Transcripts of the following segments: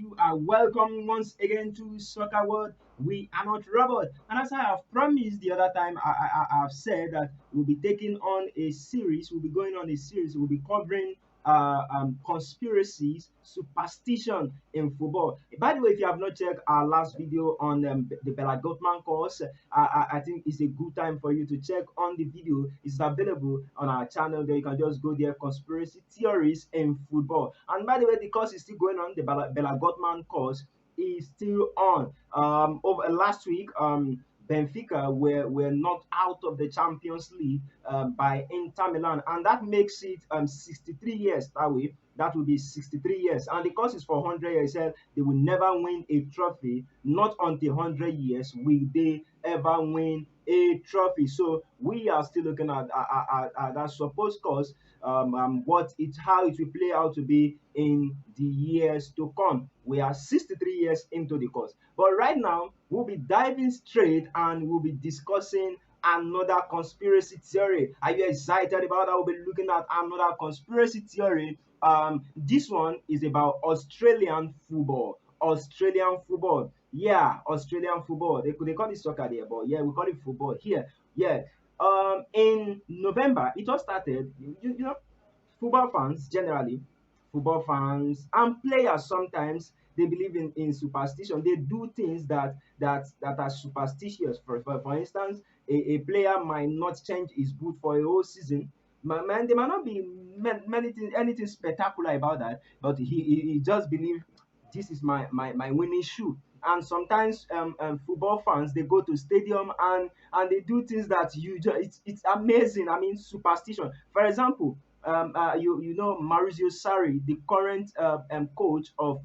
you are welcome once again to Soccer World. We are not robots. And as I have promised the other time, I have said that we'll be taking on a series. We'll be going on a series. We'll be covering conspiracies, superstition in football. By the way, if you have not checked our last video on the Bella Gottman course, I think it's a good time for you to check on the video. It's available on our channel. There you can just go there, conspiracy theories in football. And by the way, the course is still going on. The Bella Gottman course is still on. Over last week, Benfica were knocked out of the Champions League by Inter Milan, and that makes it 63 years that way. That will be 63 years, and the course is for 100 years. Said they will never win a trophy. Not until 100 years will they ever win a trophy. So we are still looking at that supposed course, how it will play out to be in the years to come. We are 63 years into the course, but right now we'll be diving straight and we'll be discussing another conspiracy theory. Are you excited about that? We'll be looking at another conspiracy theory. This one is about Australian football. Australian football. Yeah, Australian football. They call it soccer there, but yeah, we call it football here. Yeah. In November, it all started. You know, football fans generally, football fans and players sometimes they believe in superstition. They do things that are superstitious. For instance, a player might not change his boot for a whole season. Man, there might not be anything spectacular about that, but he just believe this is my winning shoe. And sometimes football fans they go to stadium and they do things that it's amazing. I mean, superstition. For example, you know Maurizio Sarri, the current coach of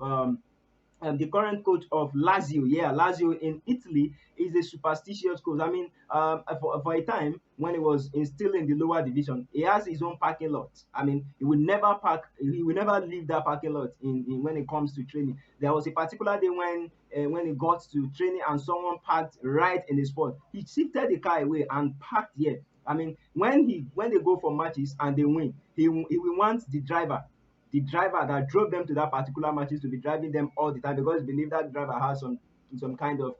Lazio. Yeah, Lazio in Italy is a superstitious coach. I mean, for a time when he was still in the lower division, he has his own parking lot. I mean, he will never park. He will never leave that parking lot in when it comes to training. There was a particular day when he got to training and someone parked right in the spot. He shifted the car away and parked here. I mean, when they go for matches and they win, he will want the driver that drove them to that particular matches to be driving them all the time because believe that driver has some kind of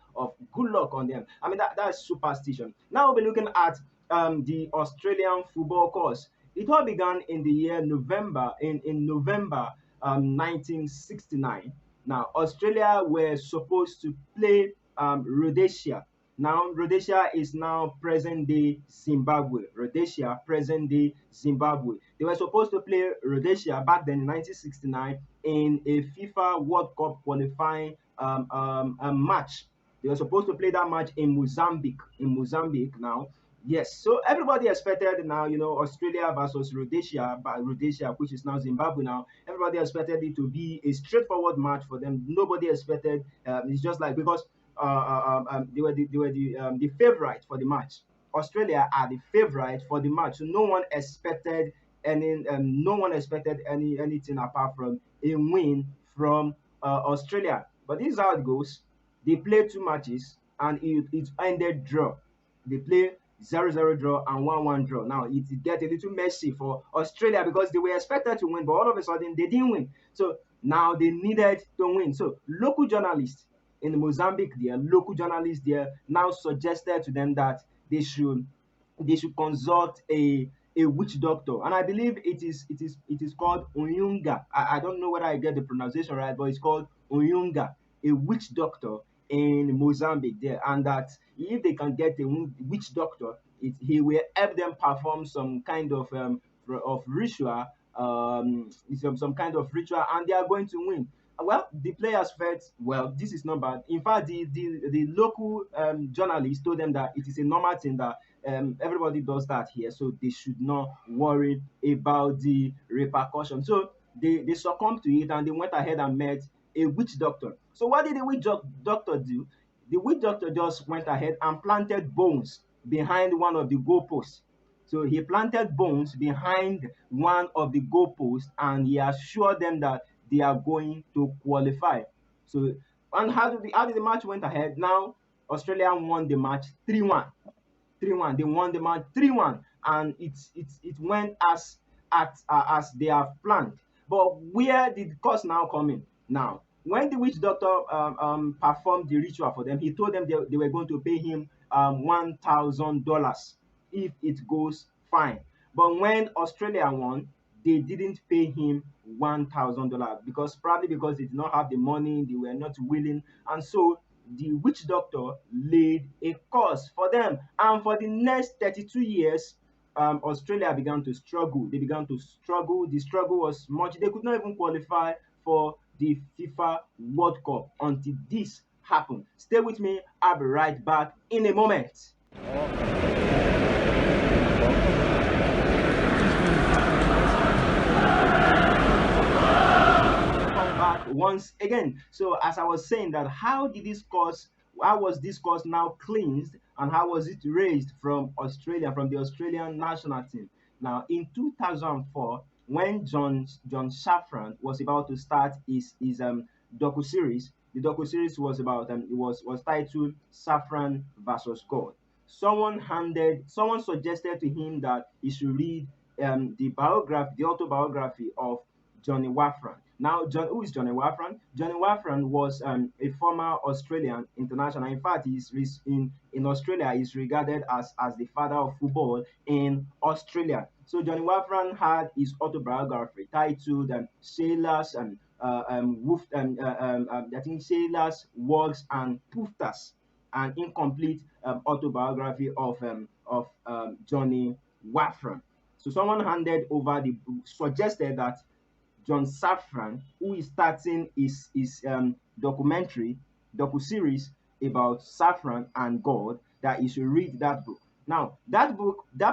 good luck on them. I mean that's superstition. Now we'll be looking at the Australian football course. It all began in the year November in November 1969. Now Australia were supposed to play Rhodesia. Now, Rhodesia is now present day Zimbabwe. Rhodesia, present day Zimbabwe. They were supposed to play Rhodesia back then in 1969 in a FIFA World Cup qualifying match. They were supposed to play that match in Mozambique. In Mozambique now. Yes, so everybody expected now, Australia versus Rhodesia, but Rhodesia, which is now Zimbabwe now, everybody expected it to be a straightforward match for them. Nobody expected, it's just like because they were the favorite for the match. Australia are the favorite for the match, so no one expected anything apart from a win from Australia. But this is how it goes. They play two matches and it ended draw. They play 0-0 draw and 1-1 draw. Now it get a little messy for Australia because they were expected to win, but all of a sudden they didn't win. So now they needed to win. So local journalists in Mozambique there, local journalists there now suggested to them that they should consult a witch doctor, and I believe it is called Oyunga. I don't know whether I get the pronunciation right, but it's called Oyunga, a witch doctor in Mozambique there, and that if they can get a witch doctor, he will help them perform some kind of ritual, some kind of ritual, and they are going to win. Well, the players felt, well, this is not bad. In fact, the local journalist told them that it is a normal thing that everybody does that here, so they should not worry about the repercussion. So they succumbed to it and they went ahead and met a witch doctor. So what did the doctor do? The witch doctor just went ahead and planted bones behind one of the goalposts. So he planted bones behind one of the goalposts and he assured them that they are going to qualify. So, and how did the match went ahead? Now, Australia won the match 3-1. 3-1. They won the match 3-1, and it went as they have planned. But where did the cost now come in? Now, when the witch doctor performed the ritual for them, he told them they were going to pay him $1,000 if it goes fine. But when Australia won, they didn't pay him $1,000 because probably because they did not have the money, they were not willing, and so the witch doctor laid a curse for them. And for the next 32 years, Australia began to struggle. They began to struggle. The struggle was much. They could not even qualify for the FIFA World Cup until this happened. Stay with me. I'll be right back in a moment. Come back once again. So as I was saying that how was this course now cleansed and how was it raised from Australia, from the Australian national team? Now in 2004, when John Safran was about to start his docu series, the docu series was about it was titled Safran versus God. Someone suggested to him that he should read the autobiography of Johnny Waffran. Now, who is Johnny Waffran? Johnny Waffran was a former Australian international. In fact, in Australia, he's regarded as the father of football in Australia. So Johnny Waffran had his autobiography titled Sailors and I think Sailors, Works and Pufters, an incomplete autobiography of Johnny Waffran. So someone handed over suggested that John Safran, who is starting his documentary docu-series about Safran and God, that he should read that book. Now, that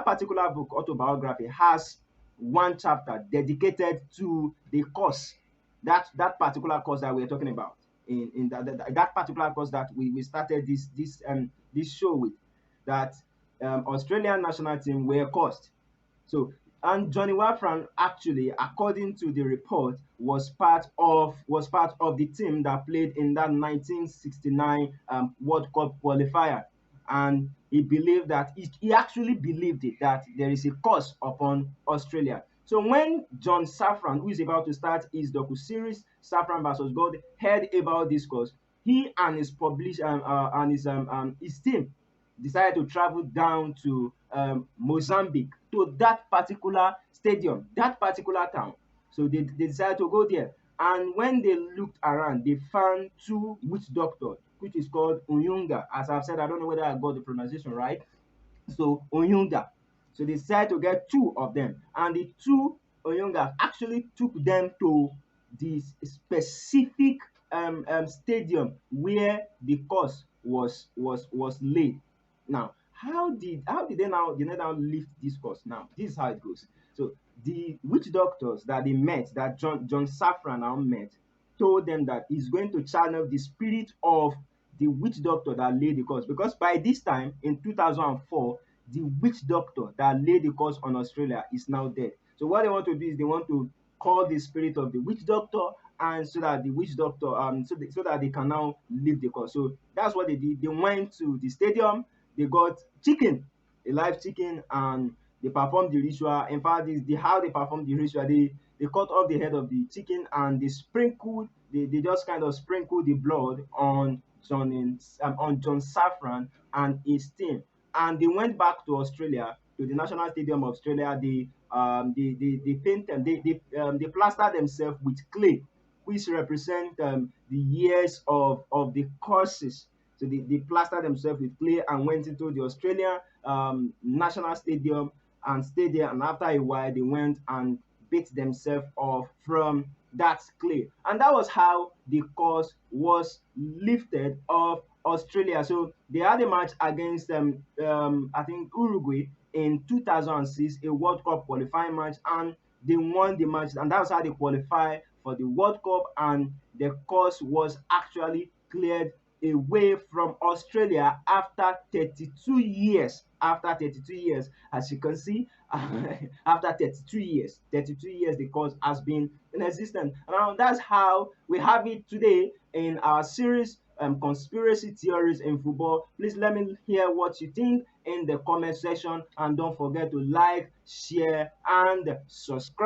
particular book, autobiography, has one chapter dedicated to the course, that particular course that we're talking about, in that particular course that we started this show with, that Australian national team were cost. So, and Johnny Waffran actually, according to the report, was part of the team that played in that 1969 World Cup qualifier, and he actually believed it, that there is a curse upon Australia. So when John Safran, who is about to start his docu series Safran versus God, heard about this curse, he and his team decided to travel down to Mozambique, to that particular stadium, that particular town. So they decided to go there. And when they looked around, they found two witch doctors, which is called Unyunga. As I've said, I don't know whether I got the pronunciation right. So Unyunga. So they decided to get two of them. And the two Unyunga actually took them to this specific stadium where the course was laid. Now, how did they now lift this course? Now, this is how it goes. So the witch doctors that they met, that John Safran now met, told them that he's going to channel the spirit of the witch doctor that laid the course, because by this time in 2004, the witch doctor that laid the course on Australia is now dead. So what they want to do is they want to call the spirit of the witch doctor, and so that the witch doctor so that they can now leave the course. So that's what they did. They went to the stadium, they got chicken, a live chicken, and they performed the ritual. In fact, how they performed the ritual, they cut off the head of the chicken and they just kind of sprinkled the blood on John Safran and his team. And they went back to Australia, to the National Stadium of Australia. They paint them, they plaster themselves with clay, which represent the years of the courses. So they plastered themselves with clay and went into the Australian National Stadium and stayed there. And after a while, they went and beat themselves off from that clay. And that was how the curse was lifted off Australia. So they had a match against I think Uruguay in 2006, a World Cup qualifying match, and they won the match, and that's how they qualified for the World Cup. And the curse was actually cleared away from Australia after 32 years. After 32 years, as you can see, after 32 years, the cause has been in existence. And that's how we have it today in our series, conspiracy theories in football. Please let me hear what you think in the comment section, and don't forget to like, share, and subscribe.